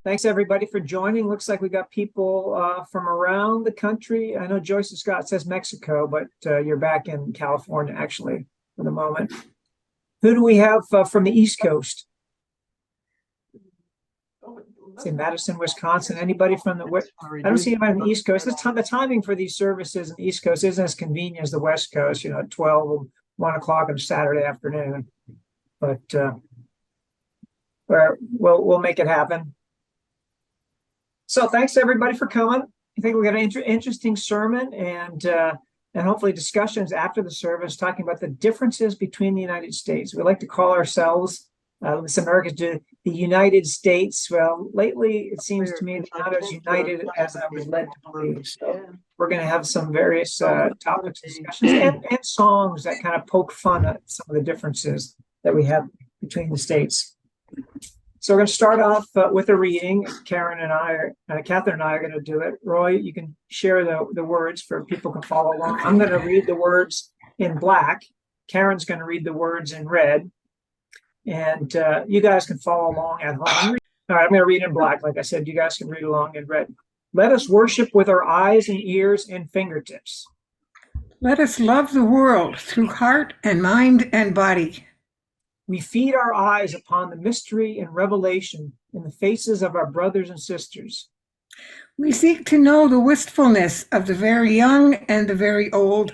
Thanks everybody for joining. Looks like we got people from around the country. I know Joyce and Scott says Mexico, but you're back in California actually for the moment. Who do we have from the East Coast? Say Madison, Wisconsin. Anybody from the I don't see anybody on the East Coast. The timing for these services in the East Coast isn't as convenient as the West Coast, 12 or 1 o'clock on Saturday afternoon. But we'll make it happen. So thanks everybody for coming. I think we got an interesting sermon and hopefully discussions after the service talking about the differences between the United States. We like to call ourselves, some Americans do, the United States. Well, lately it seems to me not as united as I was led to believe. So we're going to have some various topics, discussions, and songs that kind of poke fun at some of the differences that we have between the states. So we're going to start off with a reading. Catherine and I are going to do it. Roy, you can share the words for people can follow along. I'm going to read the words in black. Karen's going to read the words in red. And you guys can follow along at home. All right, I'm going to read in black. Like I said, you guys can read along in red. Let us worship with our eyes and ears and fingertips. Let us love the world through heart and mind and body. We feed our eyes upon the mystery and revelation in the faces of our brothers and sisters. We seek to know the wistfulness of the very young and the very old,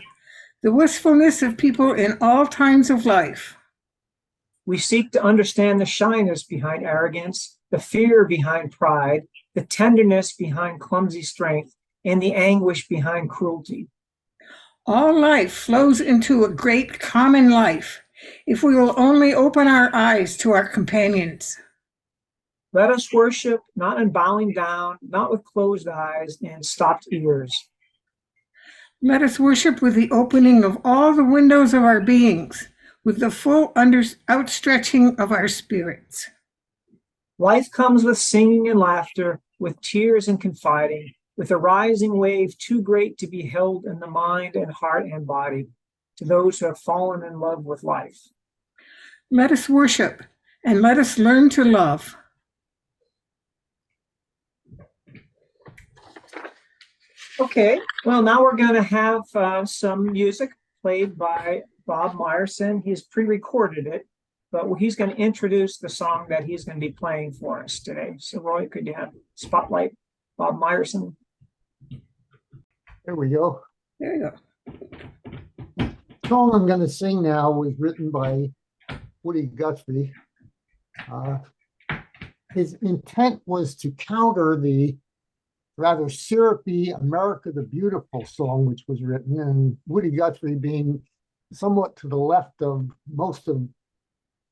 the wistfulness of people in all times of life. We seek to understand the shyness behind arrogance, the fear behind pride, the tenderness behind clumsy strength, and the anguish behind cruelty. All life flows into a great common life, if we will only open our eyes to our companions. Let us worship, not in bowing down, not with closed eyes and stopped ears. Let us worship with the opening of all the windows of our beings, with the full outstretching of our spirits. Life comes with singing and laughter, with tears and confiding, with a rising wave too great to be held in the mind and heart and body, to those who have fallen in love with life. Let us worship and let us learn to love. Okay, well, now we're going to have some music played by Bob Meyerson. He's pre-recorded it, but he's going to introduce the song that he's going to be playing for us today. So, Roy, could you have spotlight Bob Meyerson? There we go. There you go. The song I'm going to sing now was written by Woody Guthrie. His intent was to counter the rather syrupy America the Beautiful song, which was written, and Woody Guthrie, being somewhat to the left of most of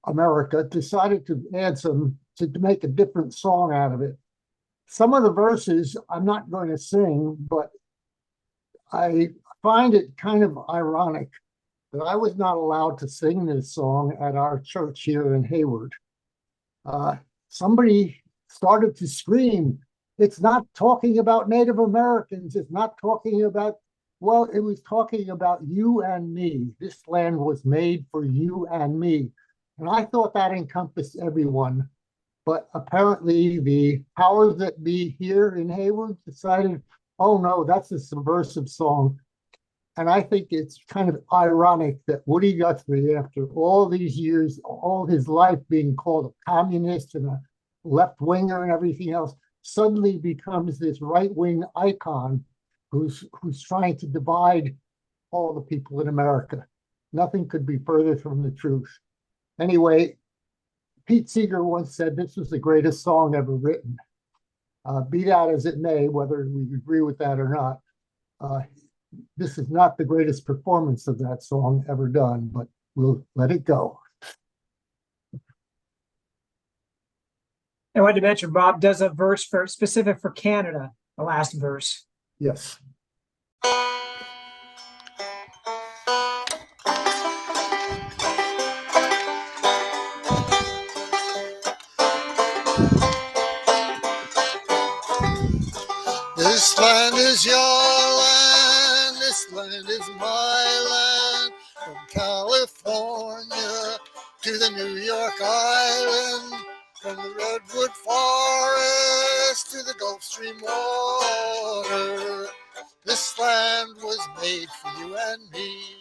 America, decided to add to make a different song out of it. Some of the verses I'm not going to sing, but I find it kind of ironic that I was not allowed to sing this song at our church here in Hayward. Somebody started to scream, "It's not talking about Native Americans. It's not talking about," well, it was talking about you and me. This land was made for you and me. And I thought that encompassed everyone. But apparently the powers that be here in Hayward decided, oh no, that's a subversive song. And I think it's kind of ironic that Woody Guthrie, after all these years, all his life being called a communist and a left-winger and everything else, suddenly becomes this right-wing icon who's trying to divide all the people in America. Nothing could be further from the truth. Anyway, Pete Seeger once said this was the greatest song ever written. Be that as it may, whether we agree with that or not, this is not the greatest performance of that song ever done, but we'll let it go. I wanted to mention Bob does a verse specific for Canada, the last verse. Yes. This land is your land, this land is my land, from California to the New York Island, from the redwood forest to the Gulf Stream water. This land was made for you and me.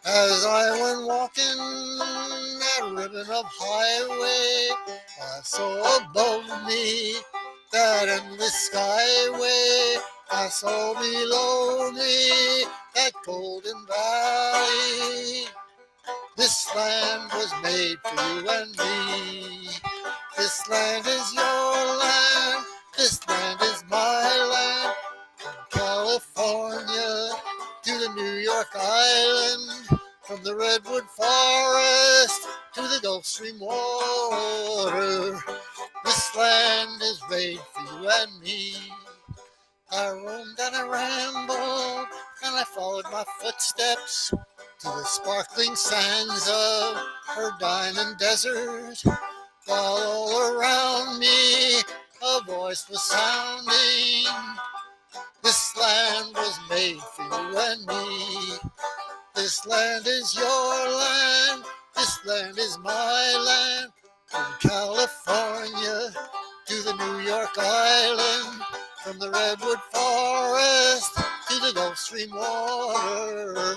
As I went walking that ribbon of highway, I saw above me that endless skyway. I saw below me that golden valley. This land was made for you and me. This land is your land. This land is my land. From California to the New York Island, from the redwood forest to the Gulf Stream water. This land is made for you and me. I roamed and I rambled and I followed my footsteps to the sparkling sands of her diamond desert, while all around me a voice was sounding. This land was made for you and me. This land is your land. This land is my land. From California to the New York Island, from the redwood forest to the Gulf Stream water.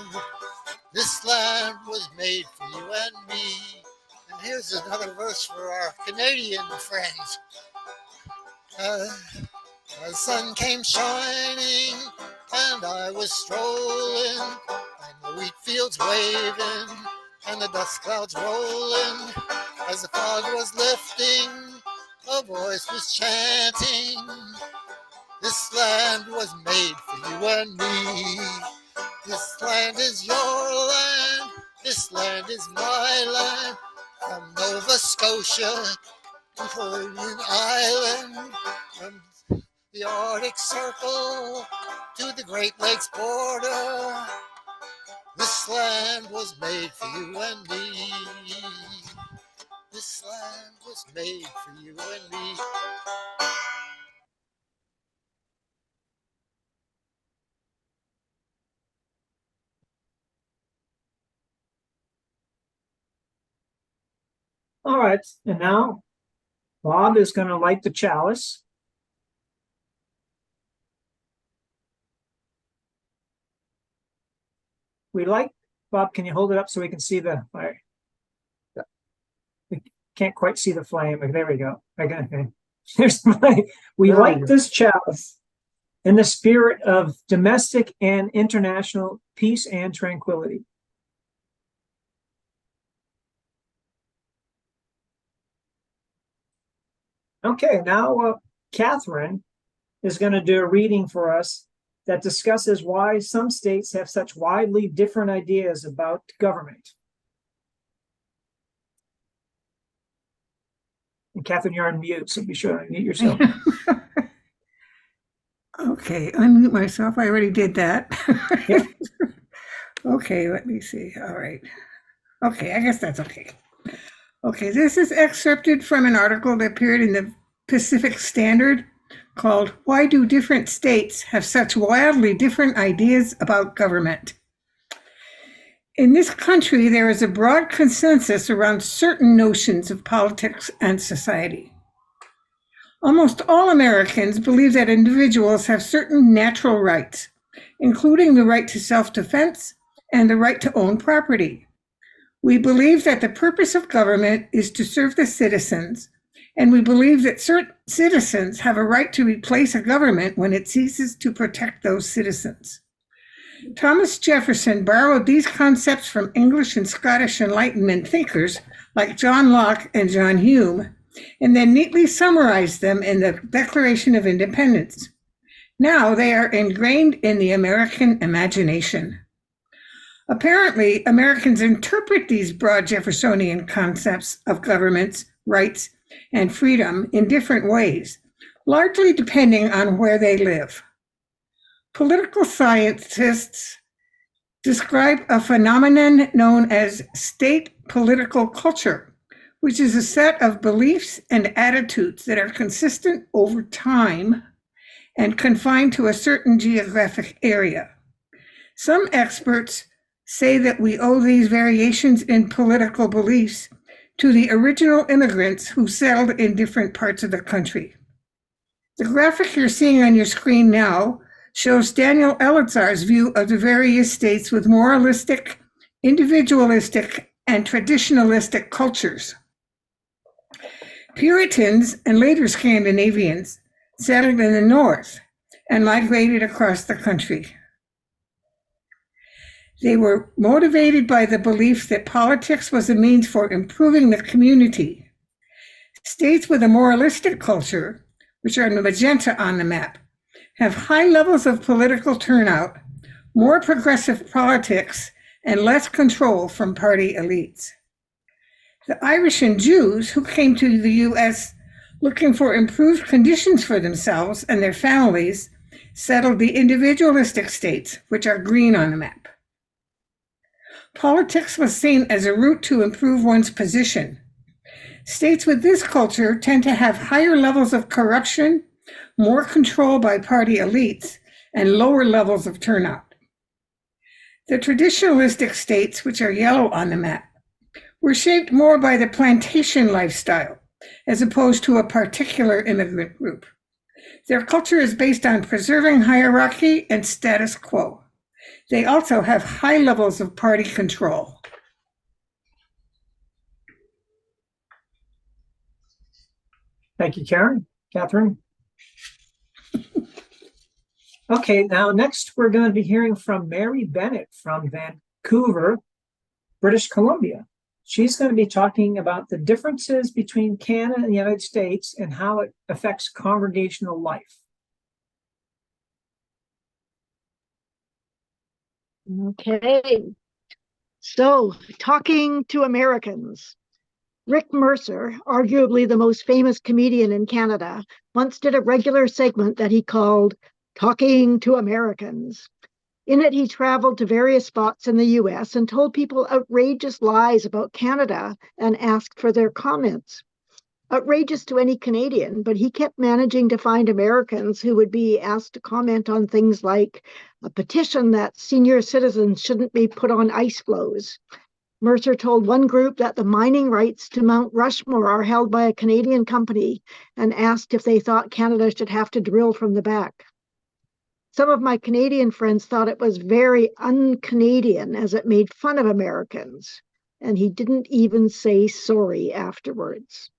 This land was made for you and me. And here's another verse for our Canadian friends. The sun came shining and I was strolling, and the wheat fields waving and the dust clouds rolling. As the fog was lifting, a voice was chanting. This land was made for you and me. This land is your land. This land is my land. From Nova Scotia to Napoleon Island, from the Arctic Circle to the Great Lakes border. This land was made for you and me. This land was made for you and me. All right, and now Bob is going to light the chalice. Bob, can you hold it up so we can see the fire? We can't quite see the flame. There we go. Okay. There's the flame. We light this chalice in the spirit of domestic and international peace and tranquility. Okay, now Catherine is going to do a reading for us that discusses why some states have such widely different ideas about government. And Catherine, you're on mute, so be sure to unmute yourself. Okay, unmute myself. I already did that. Yep. Okay, let me see. All right. Okay, I guess that's okay. Okay, this is excerpted from an article that appeared in the Pacific Standard called "Why Do Different States Have Such Wildly Different Ideas About Government?" In this country, there is a broad consensus around certain notions of politics and society. Almost all Americans believe that individuals have certain natural rights, including the right to self-defense and the right to own property. We believe that the purpose of government is to serve the citizens, and we believe that certain citizens have a right to replace a government when it ceases to protect those citizens. Thomas Jefferson borrowed these concepts from English and Scottish Enlightenment thinkers like John Locke and John Hume, and then neatly summarized them in the Declaration of Independence. Now they are ingrained in the American imagination. Apparently, Americans interpret these broad Jeffersonian concepts of governments, rights, and freedom in different ways, largely depending on where they live. Political scientists describe a phenomenon known as state political culture, which is a set of beliefs and attitudes that are consistent over time and confined to a certain geographic area. Some experts say that we owe these variations in political beliefs to the original immigrants who settled in different parts of the country. The graphic you're seeing on your screen now shows Daniel Elitzar's view of the various states with moralistic, individualistic, and traditionalistic cultures. Puritans and later Scandinavians settled in the north and migrated across the country. They were motivated by the belief that politics was a means for improving the community. States with a moralistic culture, which are in the magenta on the map, have high levels of political turnout, more progressive politics, and less control from party elites. The Irish and Jews who came to the U.S. looking for improved conditions for themselves and their families settled the individualistic states, which are green on the map. Politics was seen as a route to improve one's position. States with this culture tend to have higher levels of corruption, more control by party elites, and lower levels of turnout. The traditionalistic states, which are yellow on the map, were shaped more by the plantation lifestyle, as opposed to a particular immigrant group. Their culture is based on preserving hierarchy and status quo. They also have high levels of party control. Thank you, Catherine. Okay, now next we're going to be hearing from Mary Bennett from Vancouver, British Columbia. She's going to be talking about the differences between Canada and the United States and how it affects congregational life. Okay, so talking to Americans. Rick Mercer, arguably the most famous comedian in Canada, once did a regular segment that he called Talking to Americans. In it, he traveled to various spots in the US and told people outrageous lies about Canada and asked for their comments. Outrageous to any Canadian, but he kept managing to find Americans who would be asked to comment on things like a petition that senior citizens shouldn't be put on ice floes. Mercer told one group that the mining rights to Mount Rushmore are held by a Canadian company and asked if they thought Canada should have to drill from the back. Some of my Canadian friends thought it was very un-Canadian as it made fun of Americans, and he didn't even say sorry afterwards.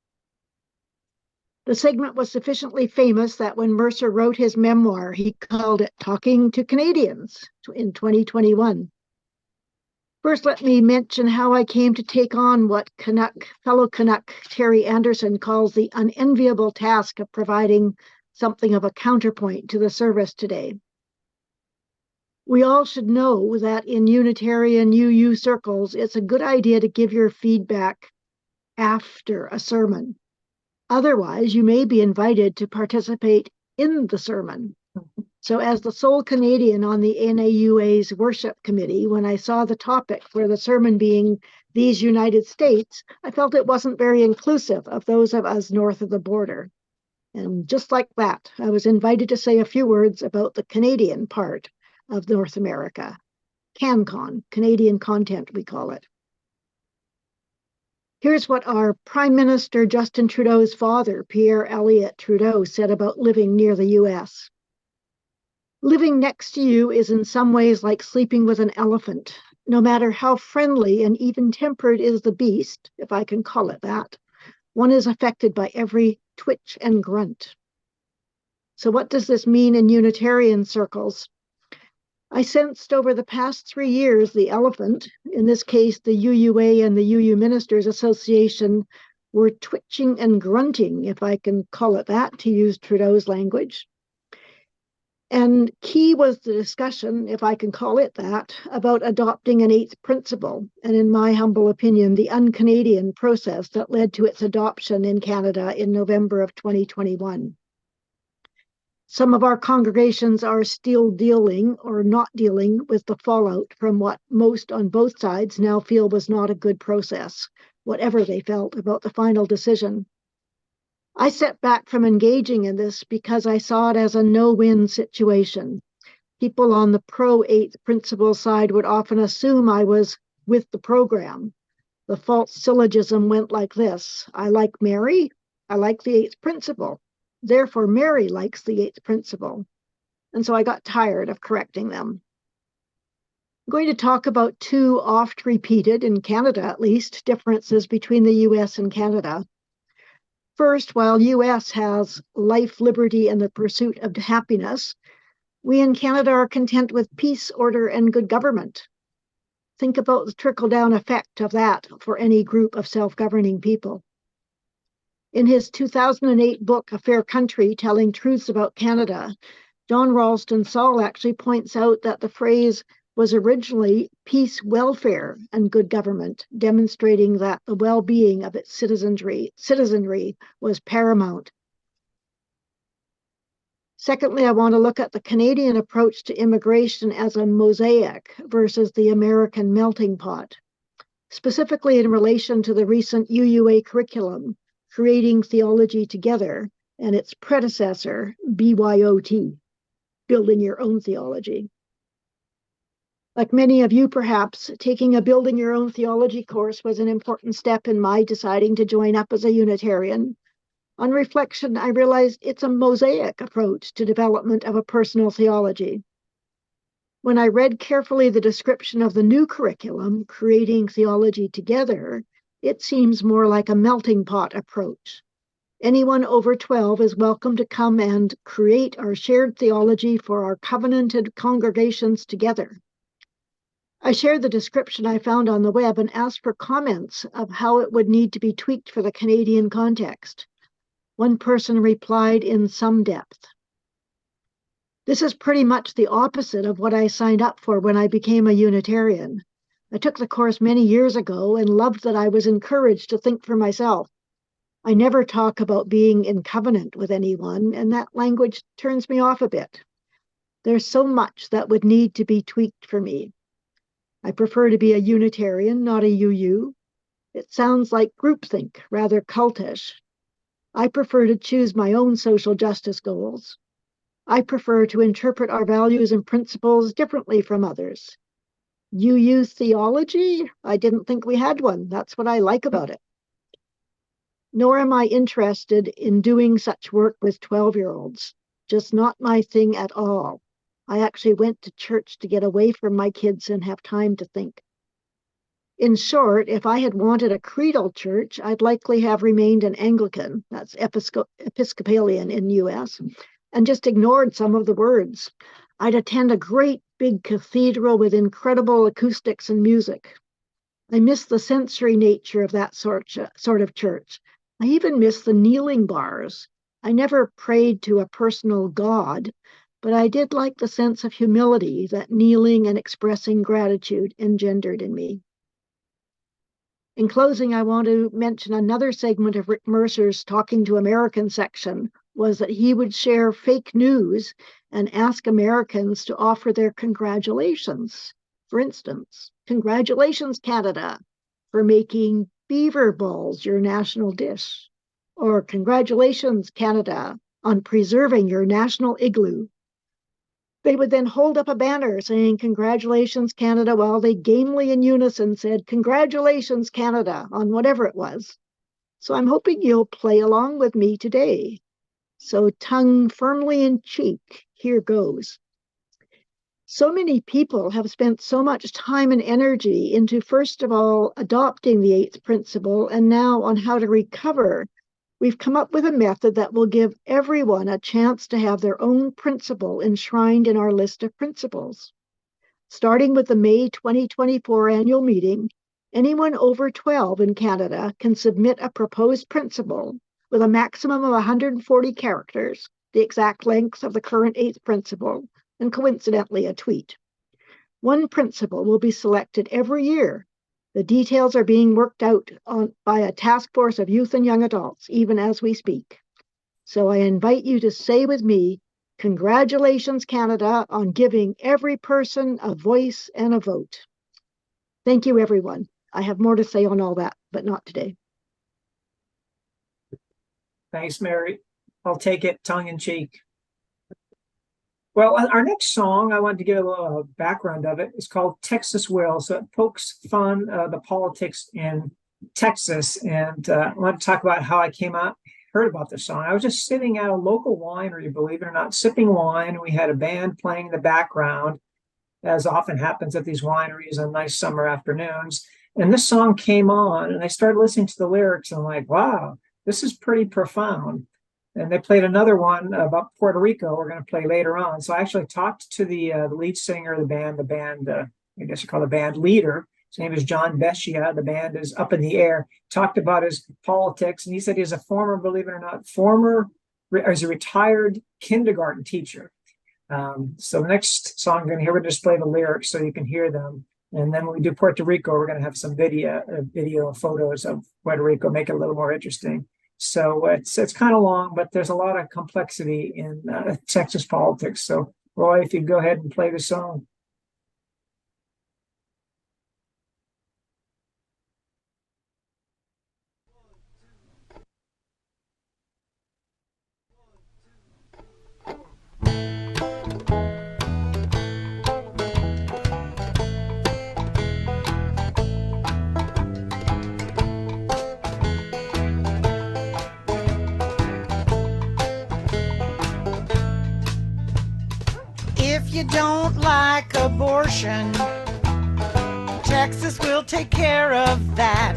The segment was sufficiently famous that when Mercer wrote his memoir, he called it Talking to Canadians in 2021. First, let me mention how I came to take on what fellow Canuck Terry Anderson calls the unenviable task of providing something of a counterpoint to the service today. We all should know that in Unitarian UU circles, it's a good idea to give your feedback after a sermon. Otherwise, you may be invited to participate in the sermon. So as the sole Canadian on the NAUA's worship committee, when I saw the topic for the sermon being these United States, I felt it wasn't very inclusive of those of us north of the border. And just like that, I was invited to say a few words about the Canadian part of North America. CanCon, Canadian content, we call it. Here's what our Prime Minister Justin Trudeau's father, Pierre Elliott Trudeau, said about living near the US. Living next to you is in some ways like sleeping with an elephant. No matter how friendly and even-tempered is the beast, if I can call it that, one is affected by every twitch and grunt. So what does this mean in Unitarian circles? I sensed over the past 3 years the elephant, in this case the UUA and the UU Ministers Association, were twitching and grunting, if I can call it that, to use Trudeau's language. And key was the discussion, if I can call it that, about adopting an eighth principle, and in my humble opinion, the un-Canadian process that led to its adoption in Canada in November of 2021. Some of our congregations are still dealing or not dealing with the fallout from what most on both sides now feel was not a good process, whatever they felt about the final decision. I stepped back from engaging in this because I saw it as a no-win situation. People on the pro-eighth principle side would often assume I was with the program, The false syllogism went like this: I like Mary, I like the eighth principle. Therefore, Mary likes the eighth principle. And so I got tired of correcting them. I'm going to talk about two oft repeated, in Canada at least, differences between the US and Canada. First, while US has life, liberty, and the pursuit of happiness, we in Canada are content with peace, order, and good government. Think about the trickle-down effect of that for any group of self-governing people. In his 2008 book, A Fair Country, Telling Truths About Canada, John Ralston Saul actually points out that the phrase was originally peace, welfare, and good government, demonstrating that the well-being of its citizenry was paramount. Secondly, I want to look at the Canadian approach to immigration as a mosaic versus the American melting pot, specifically in relation to the recent UUA curriculum, Creating Theology Together, and its predecessor, BYOT, Building Your Own Theology. Like many of you, perhaps, taking a Building Your Own Theology course was an important step in my deciding to join up as a Unitarian. On reflection, I realized it's a mosaic approach to development of a personal theology. When I read carefully the description of the new curriculum, Creating Theology Together, it seems more like a melting pot approach. Anyone over 12 is welcome to come and create our shared theology for our covenanted congregations together. I shared the description I found on the web and asked for comments of how it would need to be tweaked for the Canadian context. One person replied in some depth. This is pretty much the opposite of what I signed up for when I became a Unitarian. I took the course many years ago and loved that I was encouraged to think for myself. I never talk about being in covenant with anyone, and that language turns me off a bit. There's so much that would need to be tweaked for me. I prefer to be a Unitarian, not a UU. It sounds like groupthink, rather cultish. I prefer to choose my own social justice goals. I prefer to interpret our values and principles differently from others. UU theology? I didn't think we had one. That's what I like about it. Nor am I interested in doing such work with 12-year-olds. Just not my thing at all. I actually went to church to get away from my kids and have time to think. In short, if I had wanted a creedal church, I'd likely have remained an Anglican, that's Episcopalian in US, and just ignored some of the words. I'd attend a great big cathedral with incredible acoustics and music. I miss the sensory nature of that sort of church. I even miss the kneeling bars. I never prayed to a personal God, but I did like the sense of humility that kneeling and expressing gratitude engendered in me. In closing, I want to mention another segment of Rick Mercer's Talking to Americans section was that he would share fake news and ask Americans to offer their congratulations. For instance, congratulations, Canada, for making beaver balls your national dish. Or congratulations, Canada, on preserving your national igloo. They would then hold up a banner saying, congratulations, Canada, while they gamely in unison said, congratulations, Canada, on whatever it was. So I'm hoping you'll play along with me today. So tongue firmly in cheek, here goes. So many people have spent so much time and energy into, first of all, adopting the eighth principle, and now on how to recover. We've come up with a method that will give everyone a chance to have their own principle enshrined in our list of principles. Starting with the May 2024 annual meeting, anyone over 12 in Canada can submit a proposed principle with a maximum of 140 characters, the exact length of the current eighth principle, and coincidentally a tweet. One principle will be selected every year. The details are being worked out by a task force of youth and young adults, even as we speak. So I invite you to say with me, congratulations, Canada, on giving every person a voice and a vote. Thank you, everyone. I have more to say on all that, but not today. Thanks, Mary. I'll take it tongue in cheek. Well, our next song, I wanted to give a little background of it. It's called Texas Will. So it pokes fun the politics in Texas. And I want to talk about how I heard about this song. I was just sitting at a local winery, believe it or not, sipping wine. And we had a band playing in the background, as often happens at these wineries on nice summer afternoons. And this song came on, and I started listening to the lyrics. And I'm like, wow, this is pretty profound. And they played another one about Puerto Rico we're going to play later on. So I actually talked to the lead singer of the band, I guess you call the band leader. His name is John Beschia. The band is Up in the Air. Talked about his politics, and he said he's a former, believe it or not, he's a retired kindergarten teacher. So the next song we're going to hear, we'll display the lyrics so you can hear them. And then when we do Puerto Rico, we're going to have some video photos of Puerto Rico, make it a little more interesting. So it's kind of long, but there's a lot of complexity in Texas politics. So Roy, if you go ahead and play the song. If you don't like abortion, Texas will take care of that.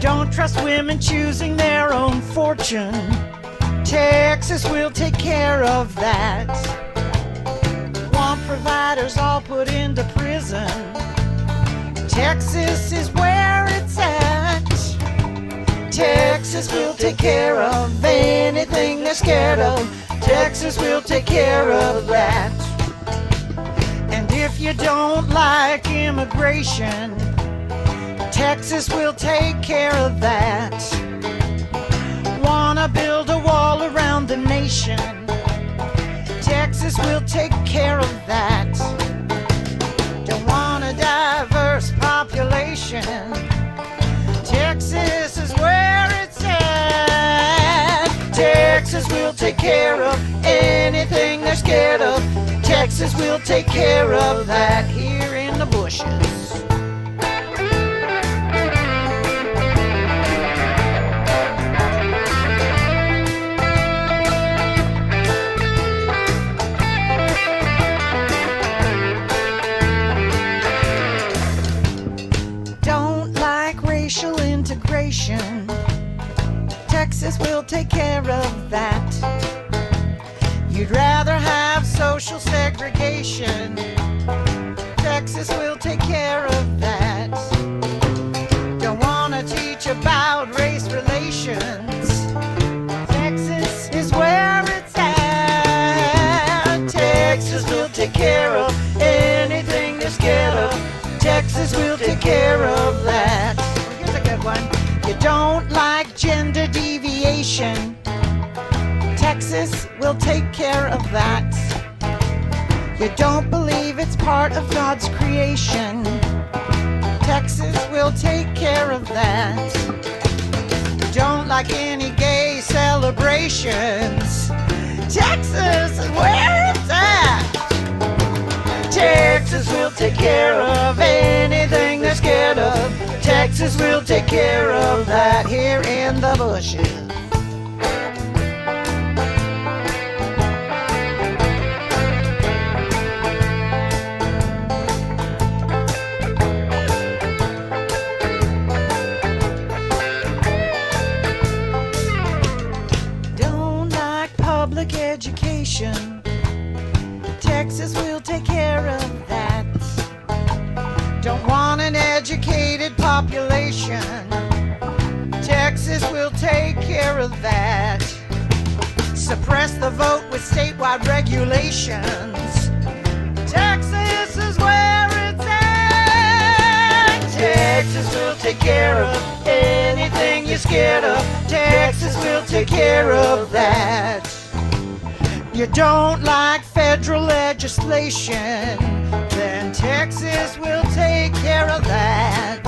Don't trust women choosing their own fortune, Texas will take care of that. Want providers all put into prison, Texas is where it's at. Texas will take care of anything they're scared of, Texas will take care of that. And if you don't like immigration, Texas will take care of that. Wanna build a wall around the nation, Texas will take care of that. Don't want a diverse population, Texas is where it's at. Texas will take care of anything they're scared of, Texas will take care of that here in the bushes. Don't like racial integration, Texas will take care of that. You'd rather have social segregation, Texas will take care of that. Don't want to teach about race relations, Texas is where it's at. Texas will take care of anything they're scared of, Texas will take care of that. Here's a good one. You don't like gender deviation, Texas will take care of that. You don't believe it's part of God's creation, Texas will take care of that. Don't like any gay celebrations, Texas is where it's at. Texas will take care of anything they're scared of, Texas will take care of that here in the bushes. Don't like public education, Texas will take care of that. Don't want an educated population, Texas will take care of that. Suppress the vote with statewide regulations, Texas is where it's at. Texas will take care of anything you're scared of, Texas will take care of that. You don't like federal legislation, then Texas will take care of that.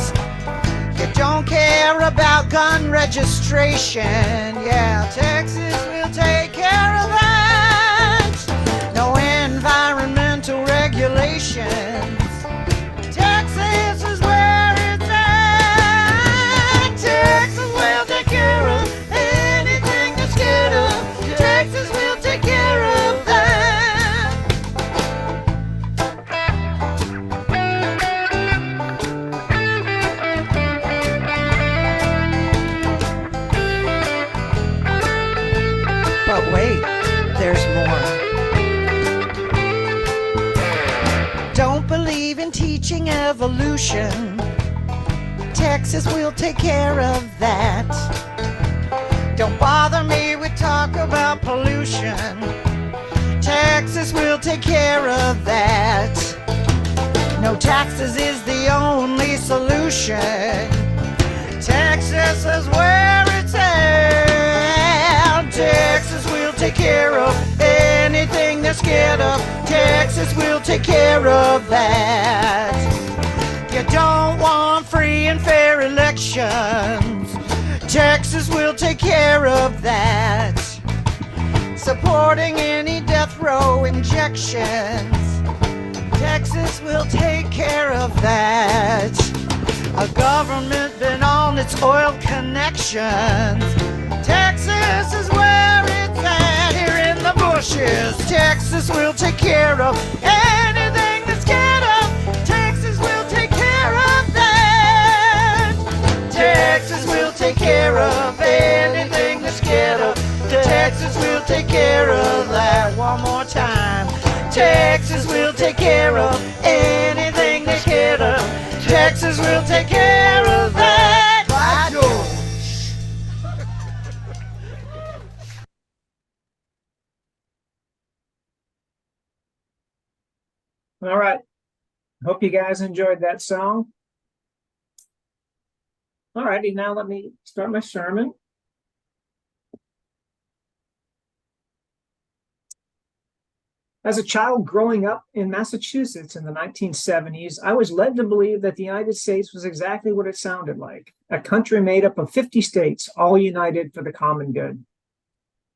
You don't care about gun registration, yeah, Texas will take care of that. generations. Texas is where it's at. Texas will take care of anything that's scared of. Texas will take care of that. But wait, there's more. Don't believe in teaching evolution. Texas will take care of that. Don't bother me with talk about pollution. Texas will take care of that. No taxes is the only solution. Texas is where it's at. Texas will take care of anything they're scared of. Texas will take care of that. You don't want free and fair elections. Texas will take care of that. Supporting any death row injections. Texas will take care of that. A government been on its oil connections. Texas is where it's at. Here in the bushes, Texas will take care of anything that's scared of. Texas will take care of that. Texas will take care of anything that's scared of. Texas will take care of that. One more time. Texas will take care of anything they're scared of. Texas will take care of that. By George. All right. Hope you guys enjoyed that song. All righty, now let me start my sermon. As a child growing up in Massachusetts in the 1970s, I was led to believe that the United States was exactly what it sounded like, a country made up of 50 states, all united for the common good.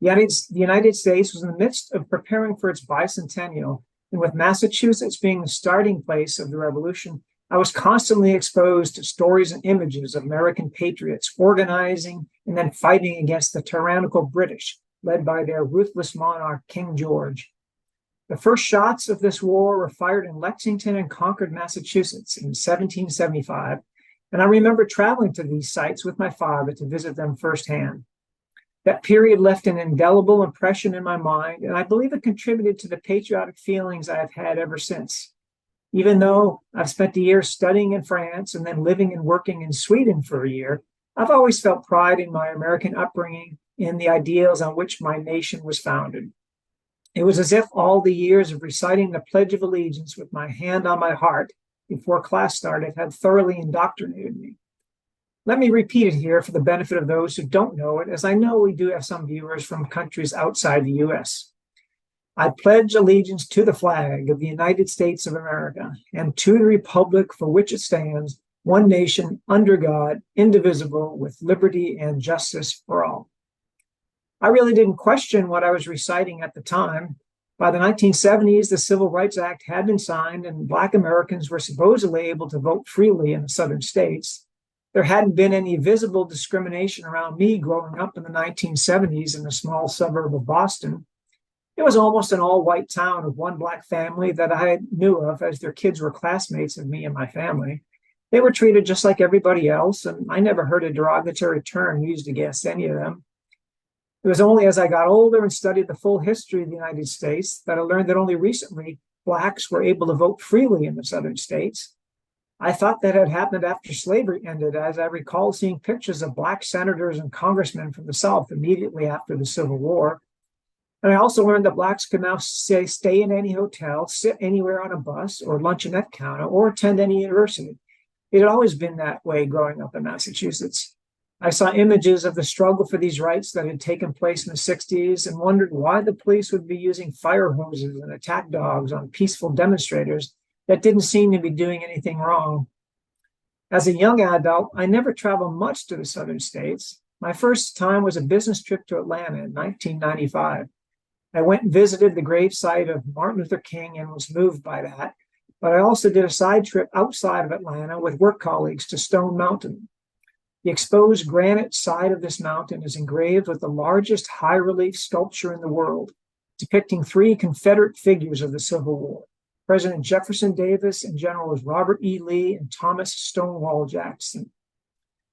The United States was in the midst of preparing for its bicentennial, and with Massachusetts being the starting place of the revolution, I was constantly exposed to stories and images of American patriots organizing and then fighting against the tyrannical British, led by their ruthless monarch, King George. The first shots of this war were fired in Lexington and Concord, Massachusetts in 1775, and I remember traveling to these sites with my father to visit them firsthand. That period left an indelible impression in my mind, and I believe it contributed to the patriotic feelings I have had ever since. Even though I've spent a year studying in France and then living and working in Sweden for a year, I've always felt pride in my American upbringing and the ideals on which my nation was founded. It was as if all the years of reciting the Pledge of Allegiance with my hand on my heart before class started had thoroughly indoctrinated me. Let me repeat it here for the benefit of those who don't know it, as I know we do have some viewers from countries outside the U.S. I pledge allegiance to the flag of the United States of America and to the republic for which it stands, one nation, under God, indivisible, with liberty and justice for all. I really didn't question what I was reciting at the time. By the 1970s, the Civil Rights Act had been signed and Black Americans were supposedly able to vote freely in the southern states. There hadn't been any visible discrimination around me growing up in the 1970s in a small suburb of Boston. It was almost an all-white town of one Black family that I knew of, as their kids were classmates of me and my family. They were treated just like everybody else, and I never heard a derogatory term used against any of them. It was only as I got older and studied the full history of the United States that I learned that only recently Blacks were able to vote freely in the southern states. I thought that had happened after slavery ended, as I recall seeing pictures of Black senators and congressmen from the South immediately after the Civil War. And I also learned that Blacks could now stay in any hotel, sit anywhere on a bus or luncheonette counter, or attend any university. It had always been that way growing up in Massachusetts. I saw images of the struggle for these rights that had taken place in the 60s and wondered why the police would be using fire hoses and attack dogs on peaceful demonstrators that didn't seem to be doing anything wrong. As a young adult, I never traveled much to the southern states. My first time was a business trip to Atlanta in 1995. I went and visited the gravesite of Martin Luther King and was moved by that. But I also did a side trip outside of Atlanta with work colleagues to Stone Mountain. The exposed granite side of this mountain is engraved with the largest high-relief sculpture in the world, depicting 3 Confederate figures of the Civil War: President Jefferson Davis and Generals Robert E. Lee and Thomas Stonewall Jackson.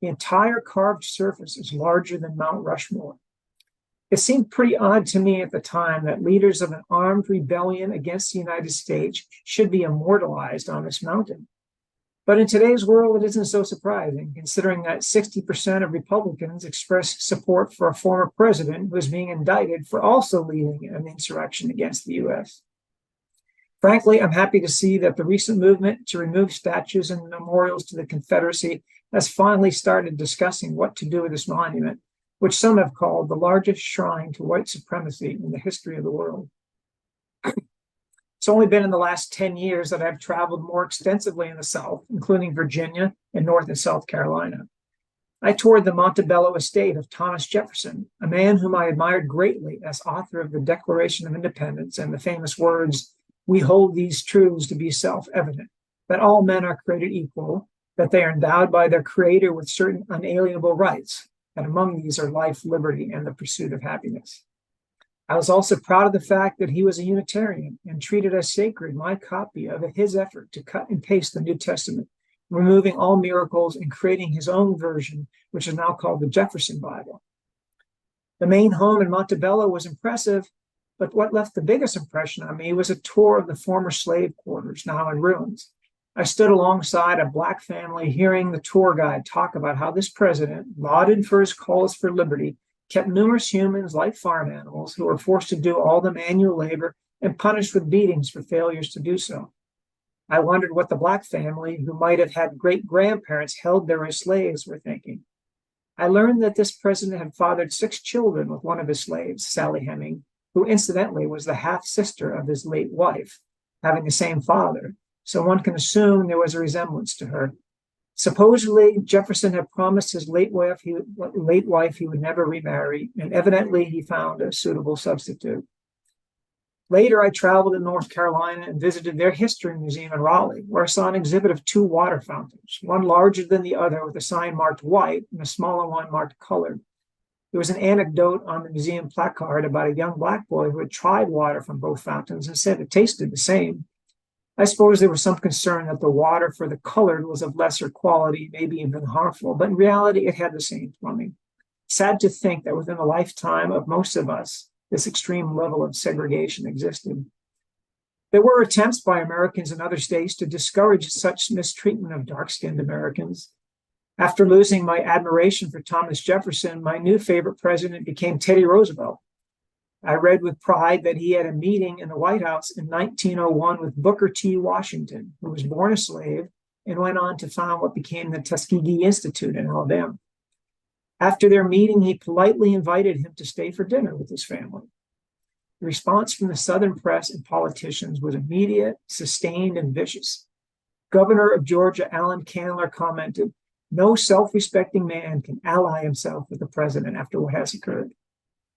The entire carved surface is larger than Mount Rushmore. It seemed pretty odd to me at the time that leaders of an armed rebellion against the United States should be immortalized on this mountain. But in today's world, it isn't so surprising, considering that 60% of Republicans express support for a former president who is being indicted for also leading an insurrection against the U.S. Frankly, I'm happy to see that the recent movement to remove statues and memorials to the Confederacy has finally started discussing what to do with this monument, which some have called the largest shrine to white supremacy in the history of the world. It's only been in the last 10 years that I've traveled more extensively in the South, including Virginia and North and South Carolina. I toured the Montebello estate of Thomas Jefferson, a man whom I admired greatly as author of the Declaration of Independence and the famous words, "We hold these truths to be self-evident, that all men are created equal, that they are endowed by their Creator with certain unalienable rights, and among these are life, liberty, and the pursuit of happiness." I was also proud of the fact that he was a Unitarian and treated as sacred my copy of his effort to cut and paste the New Testament, removing all miracles and creating his own version, which is now called the Jefferson Bible. The main home in Montebello was impressive, but what left the biggest impression on me was a tour of the former slave quarters, now in ruins. I stood alongside a Black family hearing the tour guide talk about how this president, lauded for his calls for liberty, kept numerous humans like farm animals who were forced to do all the manual labor and punished with beatings for failures to do so. I wondered what the Black family, who might have had great-grandparents held there as slaves, were thinking. I learned that this president had fathered 6 children with one of his slaves, Sally Heming, who incidentally was the half-sister of his late wife, having the same father, so one can assume there was a resemblance to her. Supposedly, Jefferson had promised his late wife he would never remarry, and evidently he found a suitable substitute. Later, I traveled to North Carolina and visited their history museum in Raleigh, where I saw an exhibit of 2 water fountains, one larger than the other with a sign marked white and a smaller one marked colored. There was an anecdote on the museum placard about a young Black boy who had tried water from both fountains and said it tasted the same. I suppose there was some concern that the water for the colored was of lesser quality, maybe even harmful, but in reality, it had the same plumbing. Sad to think that within the lifetime of most of us, this extreme level of segregation existed. There were attempts by Americans in other states to discourage such mistreatment of dark-skinned Americans. After losing my admiration for Thomas Jefferson, my new favorite president became Teddy Roosevelt. I read with pride that he had a meeting in the White House in 1901 with Booker T. Washington, who was born a slave and went on to found what became the Tuskegee Institute in Alabama. After their meeting, he politely invited him to stay for dinner with his family. The response from the Southern press and politicians was immediate, sustained, and vicious. Governor of Georgia, Allen Candler, commented, "No self-respecting man can ally himself with the president after what has occurred."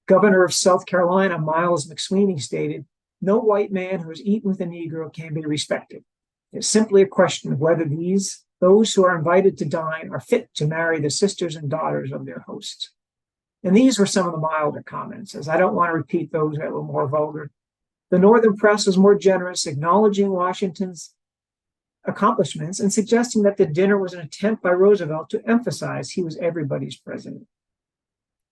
Governor of South Carolina, Miles McSweeney, stated, "No white man who has eaten with a Negro can be respected. It's simply a question of whether those who are invited to dine are fit to marry the sisters and daughters of their hosts." And these were some of the milder comments, as I don't want to repeat those that were more vulgar. The Northern press was more generous, acknowledging Washington's accomplishments and suggesting that the dinner was an attempt by Roosevelt to emphasize he was everybody's president.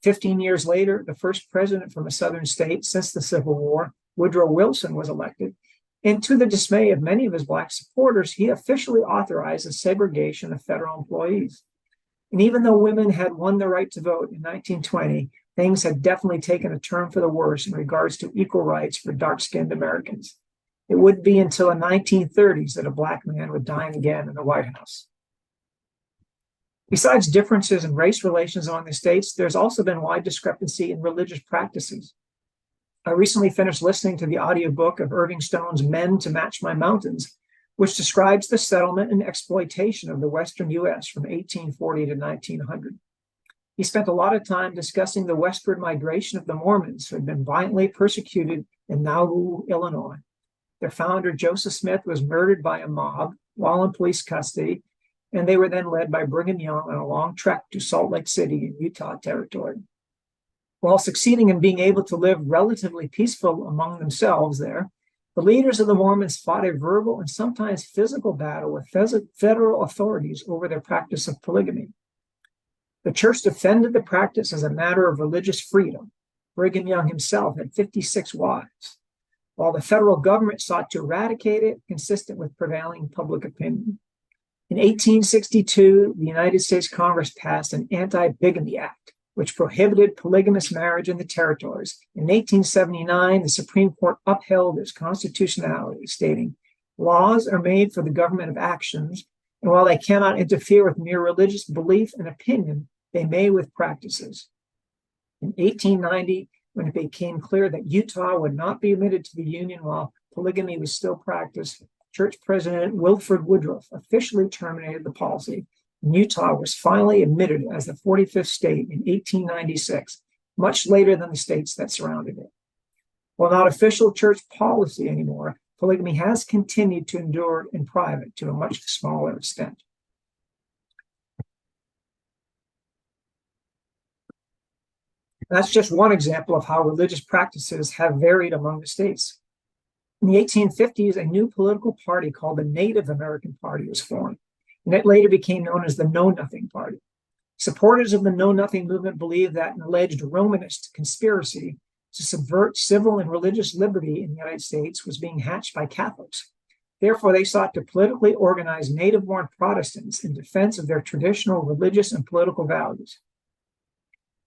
15 years later, the first president from a Southern state since the Civil War, Woodrow Wilson, was elected. And to the dismay of many of his Black supporters, he officially authorized the segregation of federal employees. And even though women had won the right to vote in 1920, things had definitely taken a turn for the worse in regards to equal rights for dark-skinned Americans. It wouldn't be until the 1930s that a Black man would dine again in the White House. Besides differences in race relations among the states, there's also been wide discrepancy in religious practices. I recently finished listening to the audiobook of Irving Stone's Men to Match My Mountains, which describes the settlement and exploitation of the Western U.S. from 1840 to 1900. He spent a lot of time discussing the westward migration of the Mormons who had been violently persecuted in NAUA, Illinois. Their founder, Joseph Smith, was murdered by a mob while in police custody, and they were then led by Brigham Young on a long trek to Salt Lake City in Utah Territory. While succeeding in being able to live relatively peaceful among themselves there, the leaders of the Mormons fought a verbal and sometimes physical battle with federal authorities over their practice of polygamy. The church defended the practice as a matter of religious freedom. Brigham Young himself had 56 wives, while the federal government sought to eradicate it, consistent with prevailing public opinion. In 1862, the United States Congress passed an Anti-Bigamy Act, which prohibited polygamous marriage in the territories. In 1879, the Supreme Court upheld its constitutionality, stating, "Laws are made for the government of actions, and while they cannot interfere with mere religious belief and opinion, they may with practices." In 1890, when it became clear that Utah would not be admitted to the Union while polygamy was still practiced, Church President Wilford Woodruff officially terminated the policy, and Utah was finally admitted as the 45th state in 1896, much later than the states that surrounded it. While not official church policy anymore, polygamy has continued to endure in private to a much smaller extent. That's just one example of how religious practices have varied among the states. In the 1850s, a new political party called the Native American Party was formed, and it later became known as the Know Nothing Party. Supporters of the Know Nothing movement believed that an alleged Romanist conspiracy to subvert civil and religious liberty in the United States was being hatched by Catholics. Therefore, they sought to politically organize native-born Protestants in defense of their traditional religious and political values.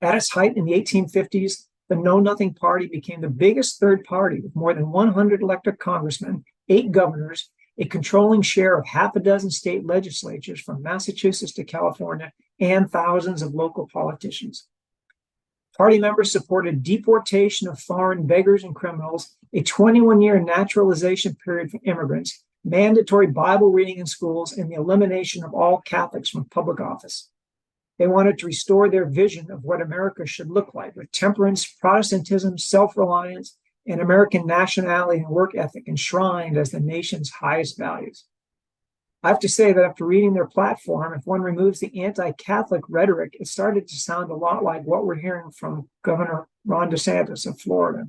At its height in the 1850s, the Know Nothing Party became the biggest third party with more than 100 elected congressmen, 8 governors, a controlling share of half a dozen state legislatures from Massachusetts to California, and thousands of local politicians. Party members supported deportation of foreign beggars and criminals, a 21-year naturalization period for immigrants, mandatory Bible reading in schools, and the elimination of all Catholics from public office. They wanted to restore their vision of what America should look like, with temperance, Protestantism, self-reliance, and American nationality and work ethic enshrined as the nation's highest values. I have to say that after reading their platform, if one removes the anti-Catholic rhetoric, it started to sound a lot like what we're hearing from Governor Ron DeSantis of Florida.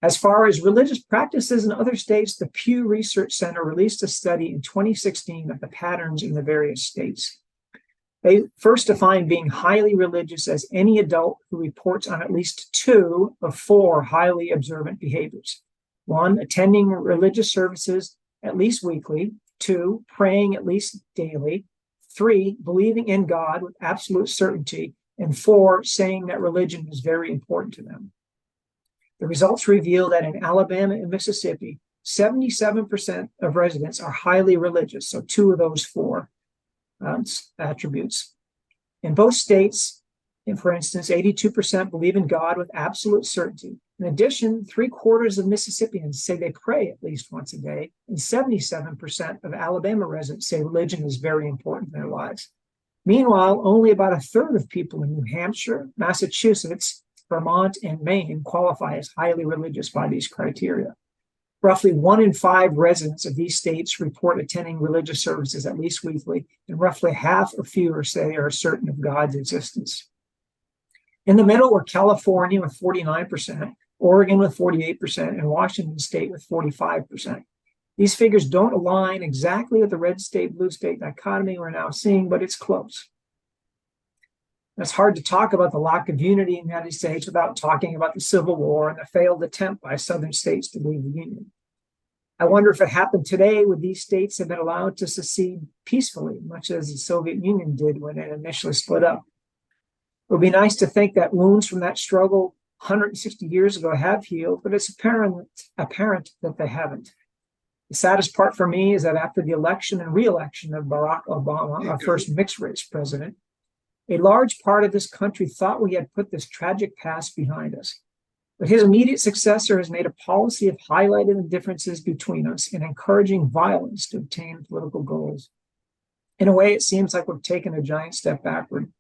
As far as religious practices in other states, the Pew Research Center released a study in 2016 of the patterns in the various states. They first defined being highly religious as any adult who reports on at least 2 of 4 highly observant behaviors. 1, attending religious services at least weekly. 2, praying at least daily. 3, believing in God with absolute certainty. And 4, saying that religion is very important to them. The results reveal that in Alabama and Mississippi, 77% of residents are highly religious, so 2 of those 4 attributes. In both states, for instance, 82% believe in God with absolute certainty. In addition, 3/4 of Mississippians say they pray at least once a day, and 77% of Alabama residents say religion is very important in their lives. Meanwhile, only about 1/3 of people in New Hampshire, Massachusetts, Vermont, and Maine qualify as highly religious by these criteria. Roughly 1 in 5 residents of these states report attending religious services at least weekly, and roughly half or fewer say they are certain of God's existence. In the middle were California with 49%, Oregon with 48%, and Washington State with 45%. These figures don't align exactly with the red state, blue state dichotomy we're now seeing, but it's close. It's hard to talk about the lack of unity in the United States without talking about the Civil War and the failed attempt by southern states to leave the Union. I wonder if it happened today, would these states have been allowed to secede peacefully, much as the Soviet Union did when it initially split up? It would be nice to think that wounds from that struggle 160 years ago have healed, but it's apparent that they haven't. The saddest part for me is that after the election and re-election of Barack Obama, our first mixed-race president, a large part of this country thought we had put this tragic past behind us. But his immediate successor has made a policy of highlighting the differences between us and encouraging violence to obtain political goals. In a way, it seems like we've taken a giant step backward.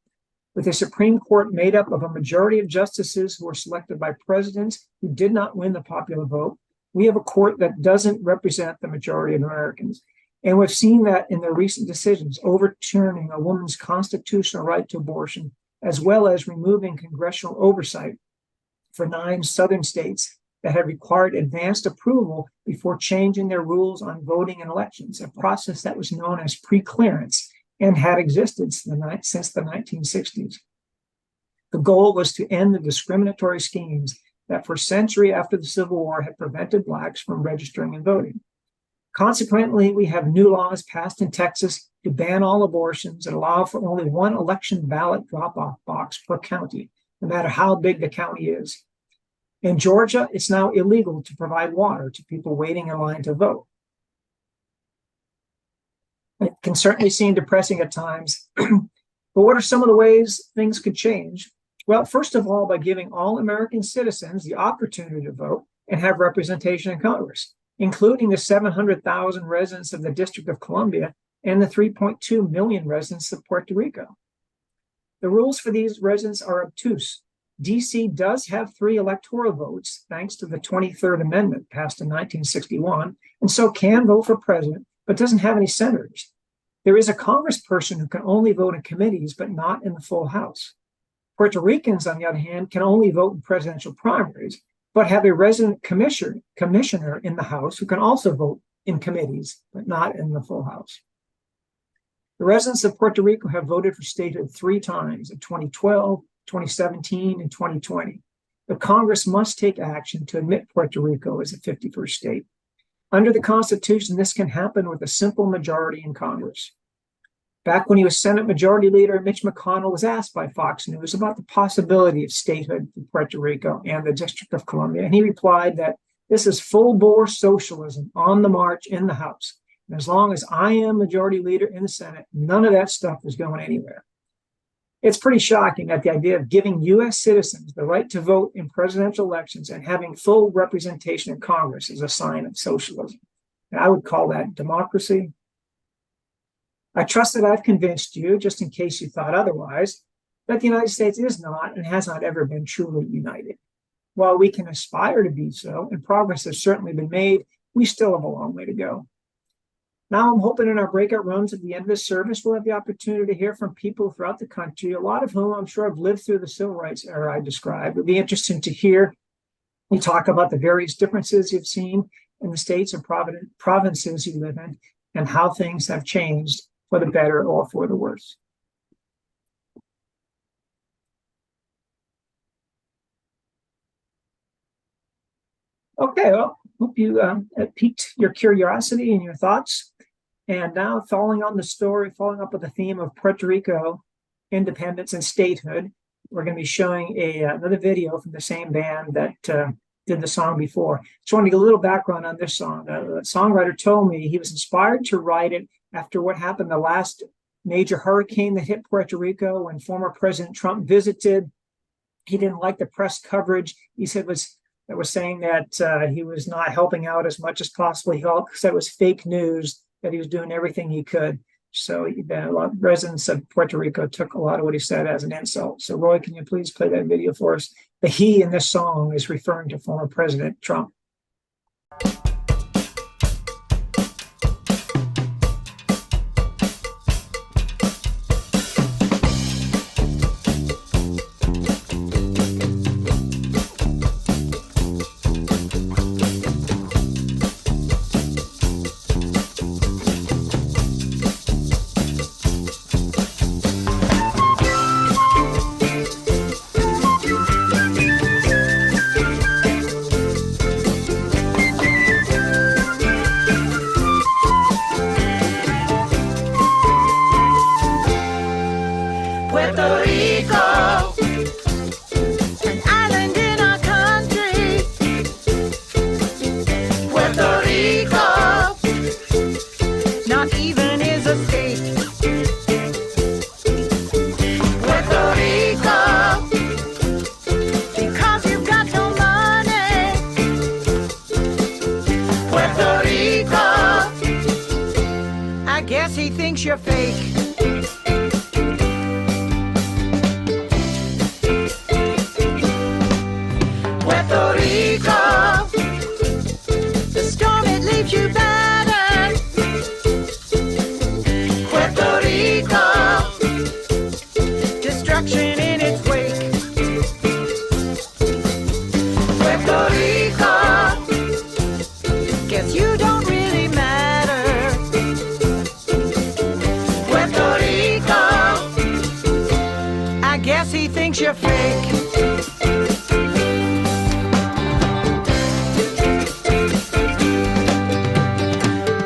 With a Supreme Court made up of a majority of justices who were selected by presidents who did not win the popular vote, We have a court that doesn't represent the majority of Americans. And we've seen that in their recent decisions, overturning a woman's constitutional right to abortion, as well as removing congressional oversight for 9 southern states that had required advanced approval before changing their rules on voting in elections, a process that was known as pre-clearance and had existed since the 1960s. The goal was to end the discriminatory schemes that for a century after the Civil War had prevented Blacks from registering and voting. Consequently, we have new laws passed in Texas to ban all abortions and allow for only one election ballot drop-off box per county, no matter how big the county is. In Georgia, it's now illegal to provide water to people waiting in line to vote. It can certainly seem depressing at times, but what are some of the ways things could change? Well, first of all, by giving all American citizens the opportunity to vote and have representation in Congress, including the 700,000 residents of the District of Columbia and the 3.2 million residents of Puerto Rico. The rules for these residents are obtuse. DC does have 3 electoral votes, thanks to the 23rd Amendment passed in 1961, and so can vote for president, but doesn't have any senators. There is a congressperson who can only vote in committees, but not in the full House. Puerto Ricans, on the other hand, can only vote in presidential primaries, but have a resident commissioner in the House who can also vote in committees, but not in the full House. The residents of Puerto Rico have voted for statehood 3 times, in 2012, 2017, and 2020. But Congress must take action to admit Puerto Rico as a 51st state. Under the Constitution, this can happen with a simple majority in Congress. Back when he was Senate Majority Leader, Mitch McConnell was asked by Fox News about the possibility of statehood for Puerto Rico and the District of Columbia, and he replied that this is full-bore socialism on the march in the House. And as long as I am Majority Leader in the Senate, none of that stuff is going anywhere. It's pretty shocking that the idea of giving U.S. citizens the right to vote in presidential elections and having full representation in Congress is a sign of socialism. And I would call that democracy. I trust that I've convinced you, just in case you thought otherwise, that the United States is not and has not ever been truly united. While we can aspire to be so, and progress has certainly been made, we still have a long way to go. Now I'm hoping in our breakout rooms at the end of this service, we'll have the opportunity to hear from people throughout the country, a lot of whom I'm sure have lived through the civil rights era I described. It'll be interesting to hear you talk about the various differences you've seen in the states and provinces you live in and how things have changed for the better or for the worse. Okay, well, hope you piqued your curiosity and your thoughts. And now, following up with the theme of Puerto Rico independence and statehood, we're going to be showing another video from the same band that did the song before. Just want to get a little background on this song. The songwriter told me he was inspired to write it after what happened the last major hurricane that hit Puerto Rico when former President Trump visited. He didn't like the press coverage. He said that was saying that he was not helping out as much as possibly helped because that was fake news, that he was doing everything he could. So a lot of residents of Puerto Rico took a lot of what he said as an insult. So Roy, can you please play that video for us? The he in this song is referring to former President Trump. thinks you're fake.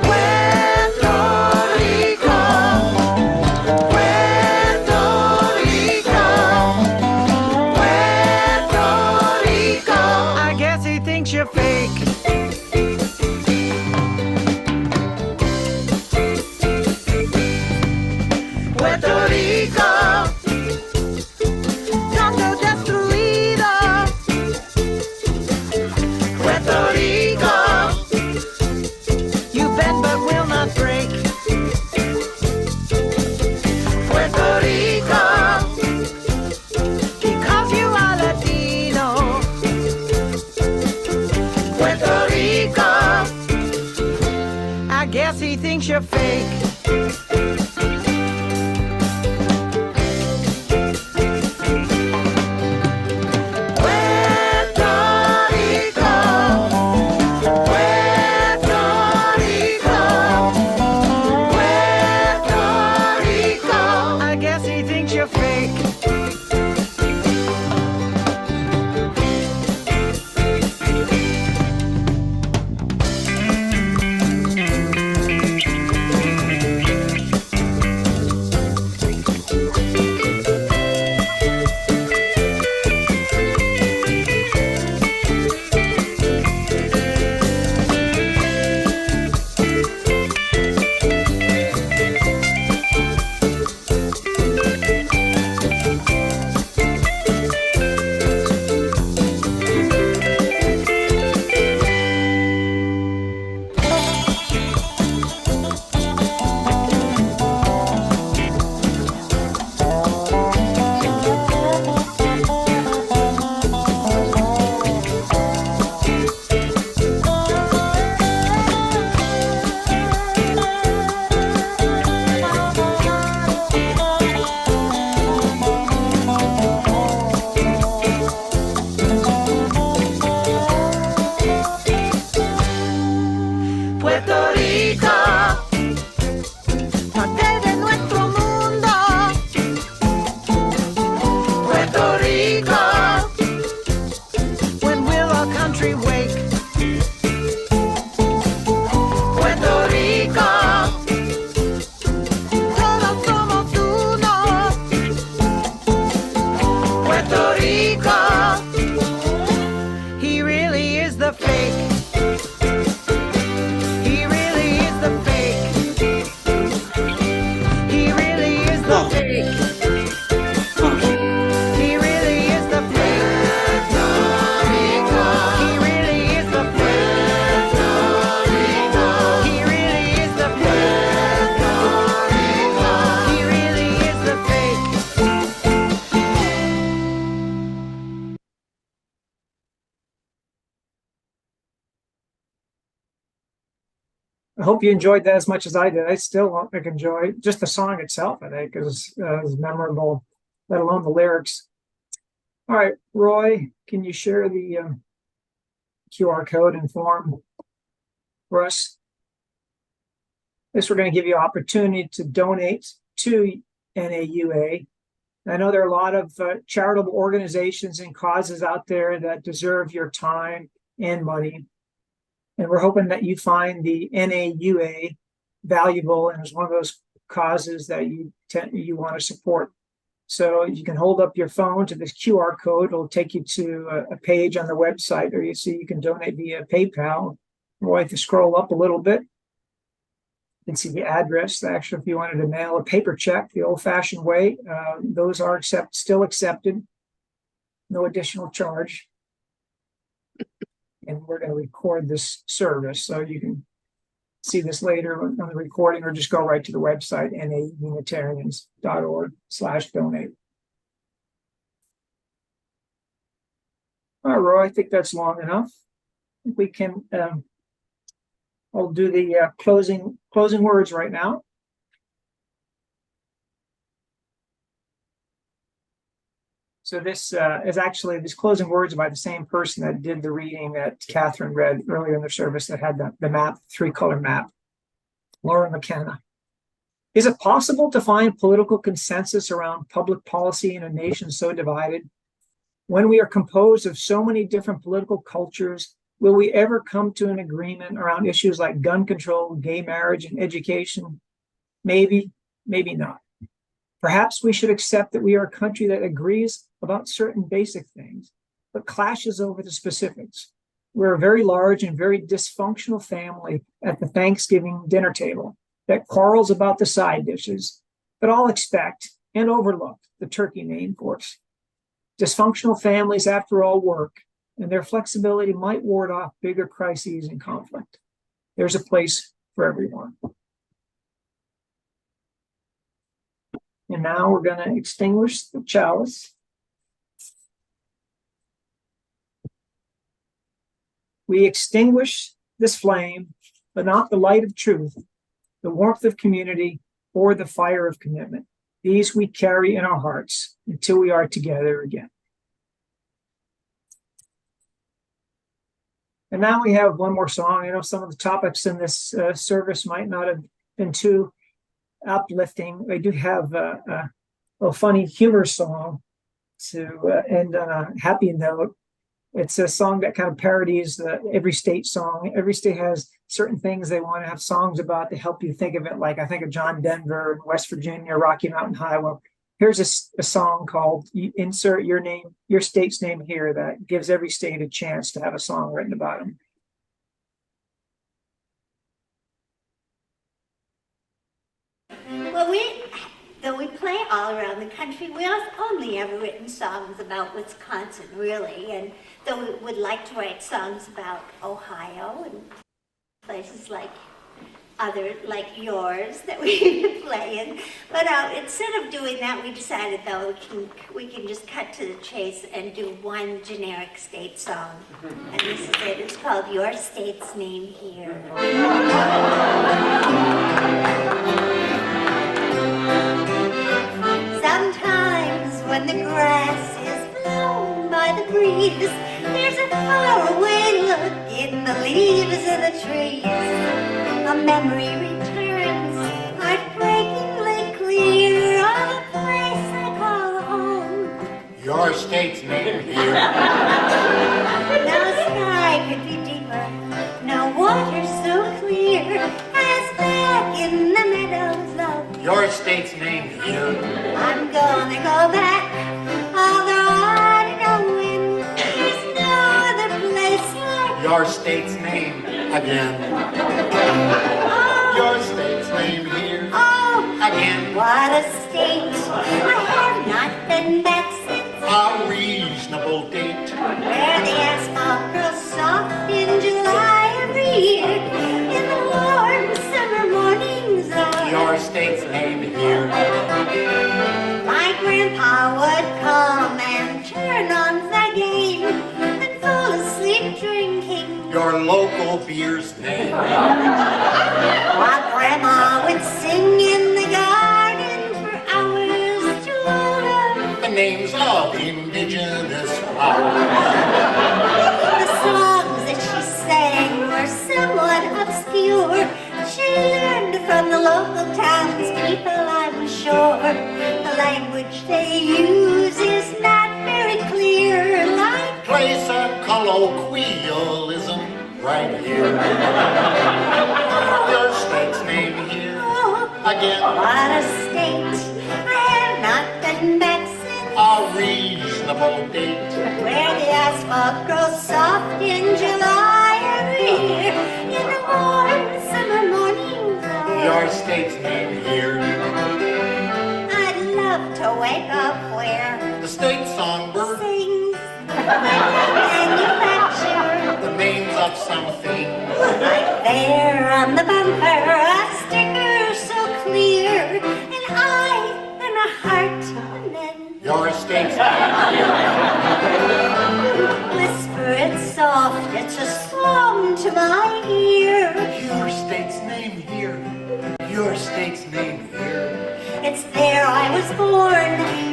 Puerto Rico, Puerto Rico, Puerto Rico. I guess he thinks you're fake. Puerto Rico, tanto destruido. Puerto Rico, you bend but will not break. Puerto Rico, because you are Latino. Puerto Rico, I guess he thinks you're fake. Puerto Rico, Puerto Rico, Puerto Rico. I guess he thinks you're fake. Puerto Rico, parte de nuestro mundo. Puerto Rico, when will our country wake? Puerto Rico, todos somos uno. Puerto Rico, he really is the fake. He really is the fake. He really is the fake. He really is the fake. He really is the fake. He really is the fake. He really is the fake. I hope you enjoyed that as much as I did. I still enjoy just the song itself. I think is memorable, let alone the lyrics. All right, Roy, can you share the QR code and form for us? This, we're going to give you an opportunity to donate to NAUA. I know there are a lot of charitable organizations and causes out there that deserve your time and money. And we're hoping that you find the NAUA valuable and is one of those causes that you want to support. So you can hold up your phone to this QR code. It'll take you to a page on the website, or you see you can donate via PayPal. We'll have to scroll up a little bit and see the address. Actually, if you wanted to mail a paper check the old-fashioned way, those are still accepted. No additional charge. And we're going to record this service, so you can see this later on the recording, or just go right to the website, naunitarians.org/donate. All right, Roy, I think that's long enough. I think we can, I'll do the closing words right now. So this is actually, these closing words by the same person that did the reading that Catherine read earlier in the service that had the map, 3-color map, Laura McKenna. Is it possible to find political consensus around public policy in a nation so divided? When we are composed of so many different political cultures, will we ever come to an agreement around issues like gun control, gay marriage, and education? Maybe, maybe not. Perhaps we should accept that we are a country that agrees about certain basic things, but clashes over the specifics. We're a very large and very dysfunctional family at the Thanksgiving dinner table that quarrels about the side dishes, but all expect and overlook the turkey main course. Dysfunctional families, after all, work, and their flexibility might ward off bigger crises and conflict. There's a place for everyone. And now we're going to extinguish the chalice. We extinguish this flame, but not the light of truth, the warmth of community, or the fire of commitment. These we carry in our hearts until we are together again. And now we have one more song. I know some of the topics in this service might not have been too uplifting. I do have a funny humor song to end on a happy note. It's a song that kind of parodies every state song. Every state has certain things they want to have songs about to help you think of it. Like I think of John Denver, West Virginia, Rocky Mountain High. Well, here's a song called Insert Your Name, Your State's Name Here, that gives every state a chance to have a song written about them. Well, though we play all around the country, we have only ever written songs about Wisconsin, really, and though we would like to write songs about Ohio and places like yours that we play in. But instead of doing that, we decided, though, we can just cut to the chase and do one generic state song. And this is it. It's called Your State's Name Here. Sometimes when the grass is blown by the breeze, there's a faraway look in the leaves of the trees. A memory returns, heartbreakingly clear, of a place I call home. Your state's name here. No sky could be deeper, no water so clear, as back in the meadows of Your state's name here. I'm gonna go back, although I know when there's no other place like Your state's name again. Your state's name here again. What a state! I have not been back since. A reasonable date. Where the asphalt grows soft in July every year, in the warm summer mornings. Your state's name here. My grandpa would come and turn on the game and fall asleep drinking. Your local beer's name. While Grandma would sing in the garden for hours to The names of indigenous flowers. the songs that she sang were somewhat obscure. She learned from the local townspeople, I'm sure. The language they use is not very clear, like Place a colloquialism right here. Your state's name here again. what a state. I have not been back since. A reasonable date. Where the asphalt grows soft in July every year, in the warm summer mornings. Your state's name here. I'd love to wake up where The state songbird. sings manufacture. The names of something. Right there on the bumper, a sticker so clear, an eye and a heart, and then Your state's name here. whisper it soft, it's a song to my ear. Your state's name here. Your state's name here. It's there I was born,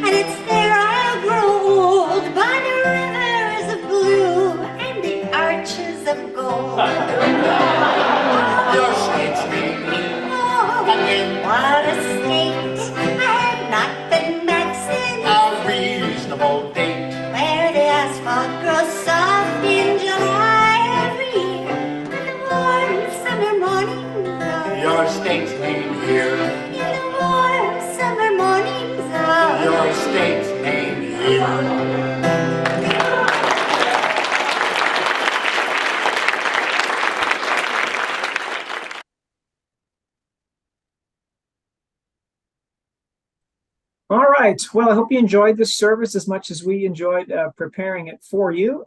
and it's there I'll grow old, by the rivers of blue and the arches of gold. Your state's name here Oh, again. what a here. In warm summer mornings of Your state's name here. All right. Well, I hope you enjoyed this service as much as we enjoyed preparing it for you.